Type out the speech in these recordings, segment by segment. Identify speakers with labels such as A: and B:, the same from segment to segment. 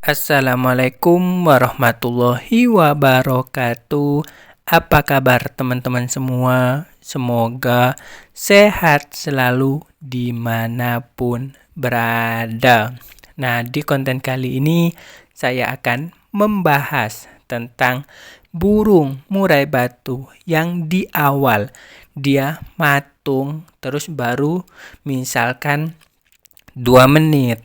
A: Assalamualaikum warahmatullahi wabarakatuh. Apa kabar teman-teman semua? Semoga sehat selalu dimanapun berada. Nah, di konten kali ini saya akan membahas tentang burung murai batu yang di awal dia matung terus baru misalkan 2 menit,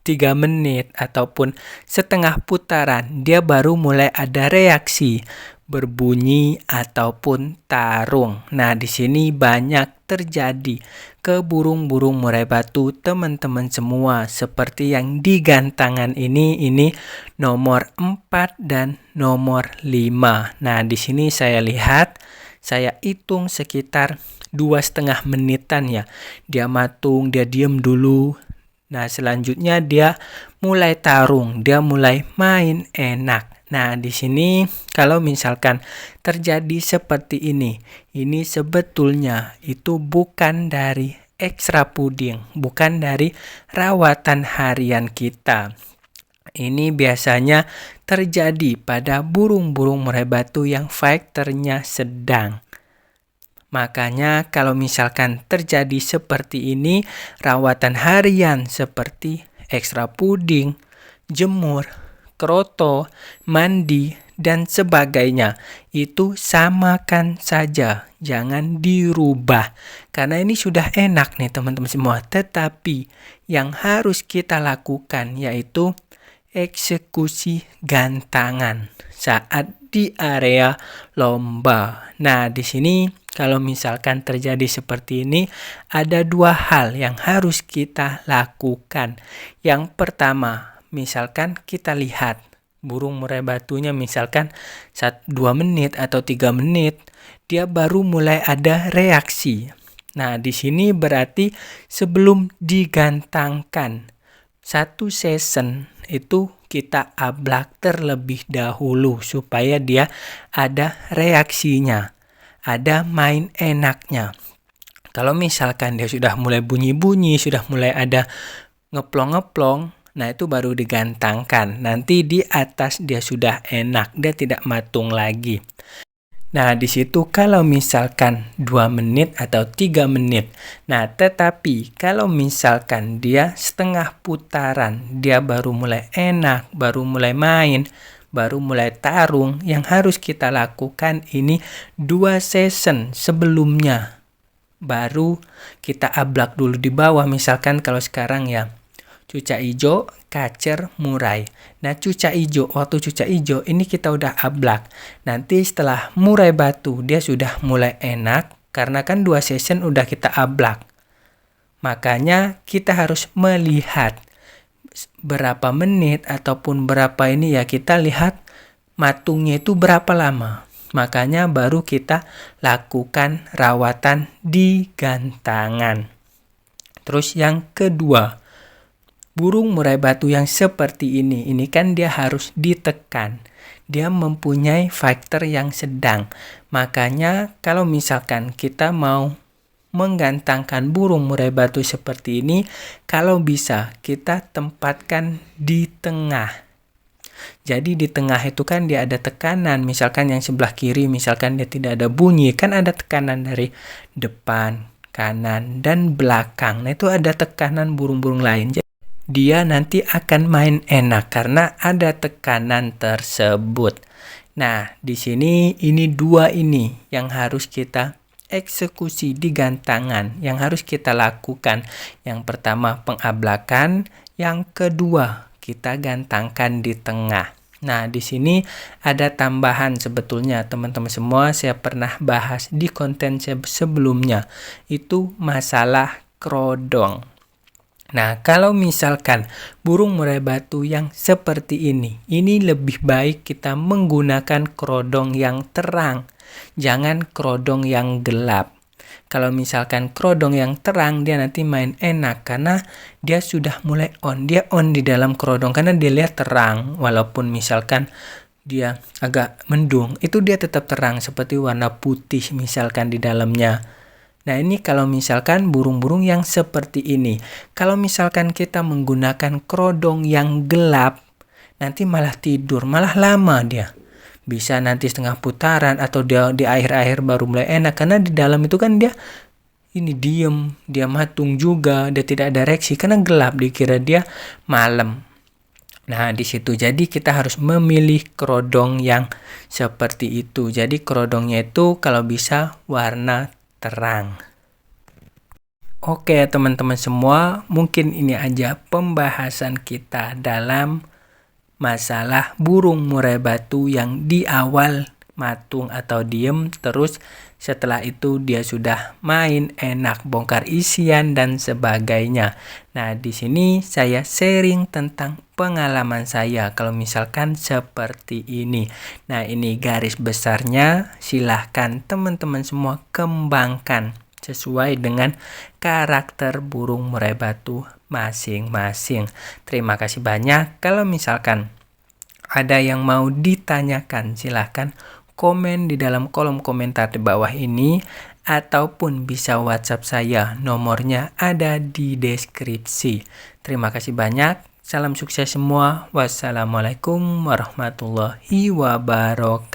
A: 3 menit, ataupun setengah putaran, dia baru mulai ada reaksi, berbunyi ataupun tarung. Nah, di sini banyak terjadi ke burung-burung murai batu teman-teman semua. Seperti yang di gantangan ini nomor 4 dan nomor 5. Nah, di sini saya lihat, saya hitung sekitar 2,5 menitan ya. Dia matung, dia diam dulu. Nah, selanjutnya dia mulai tarung, dia mulai main enak. Nah, di sini kalau misalkan terjadi seperti ini sebetulnya itu bukan dari ekstra puding, bukan dari rawatan harian kita. Ini biasanya terjadi pada burung-burung murai batu yang faktornya sedang. Makanya kalau misalkan terjadi seperti ini, rawatan harian seperti ekstra puding, jemur, kroto, mandi, dan sebagainya, itu samakan saja, jangan dirubah. Karena ini sudah enak nih teman-teman semua, tetapi yang harus kita lakukan yaitu eksekusi gantangan saat di area lomba. Nah, di sini kalau misalkan terjadi seperti ini, ada 2 hal yang harus kita lakukan. Yang pertama, misalkan kita lihat burung murai batunya misalkan 2 menit atau 3 menit, dia baru mulai ada reaksi. Nah, di sini berarti sebelum digantangkan 1 season itu kita ablak terlebih dahulu supaya dia ada reaksinya, ada main enaknya. Kalau misalkan dia sudah mulai bunyi-bunyi, sudah mulai ada ngeplong-ngeplong, nah itu baru digantangkan. Nanti di atas dia sudah enak, dia tidak matung lagi. Nah, di situ kalau misalkan 2 menit atau 3 menit. Nah, tetapi kalau misalkan dia setengah putaran, dia baru mulai enak, baru mulai main, baru mulai tarung, yang harus kita lakukan ini 2 season sebelumnya. Baru kita ablak dulu di bawah, misalkan kalau sekarang ya cuca ijo, kacer, murai. Nah, waktu cuca ijo ini kita udah ablak. Nanti setelah murai batu dia sudah mulai enak karena kan 2 season udah kita ablak. Makanya kita harus melihat berapa menit ataupun berapa ini ya, kita lihat matungnya itu berapa lama. Makanya baru kita lakukan rawatan di gantangan. Terus yang kedua, burung murai batu yang seperti ini kan dia harus ditekan. Dia mempunyai faktor yang sedang. Makanya kalau misalkan kita mau menggantangkan burung murai batu seperti ini, kalau bisa kita tempatkan di tengah. Jadi di tengah itu kan dia ada tekanan, misalkan yang sebelah kiri misalkan dia tidak ada bunyi, kan ada tekanan dari depan, kanan, dan belakang. Nah, itu ada tekanan burung-burung lain. Dia nanti akan main enak karena ada tekanan tersebut. Nah, di sini ini 2 ini yang harus kita eksekusi di gantangan, yang harus kita lakukan. Yang pertama pengablakan, yang kedua kita gantangkan di tengah. Nah, di sini ada tambahan sebetulnya teman-teman semua, saya pernah bahas di konten sebelumnya. Itu masalah kerodong. Nah, kalau misalkan burung murai batu yang seperti ini lebih baik kita menggunakan kerodong yang terang, jangan kerodong yang gelap. Kalau misalkan kerodong yang terang, dia nanti main enak karena dia sudah mulai dia on di dalam kerodong karena dia lihat terang, walaupun misalkan dia agak mendung, itu dia tetap terang seperti warna putih misalkan di dalamnya. Nah, ini kalau misalkan burung-burung yang seperti ini. Kalau misalkan kita menggunakan kerodong yang gelap, nanti malah tidur, malah lama dia. Bisa nanti setengah putaran atau dia di akhir-akhir baru mulai enak, karena di dalam itu kan dia ini diem, dia matung juga, dia tidak ada reaksi karena gelap, dikira dia malam. Nah, di situ jadi kita harus memilih kerodong yang seperti itu. Jadi kerodongnya itu kalau bisa warna terang. Oke, teman-teman semua, mungkin ini aja pembahasan kita dalam masalah burung murai batu yang di awal matung atau diem, terus setelah itu dia sudah main enak, bongkar isian dan sebagainya. Nah, di sini saya sharing tentang pengalaman saya kalau misalkan seperti ini. Nah, ini garis besarnya, silahkan teman-teman semua kembangkan sesuai dengan karakter burung murai batu masing-masing. Terima kasih banyak. Kalau misalkan ada yang mau ditanyakan, silahkan komen di dalam kolom komentar di bawah ini, ataupun bisa WhatsApp saya, nomornya ada di deskripsi. Terima kasih banyak, salam sukses semua. Wassalamualaikum warahmatullahi wabarakatuh.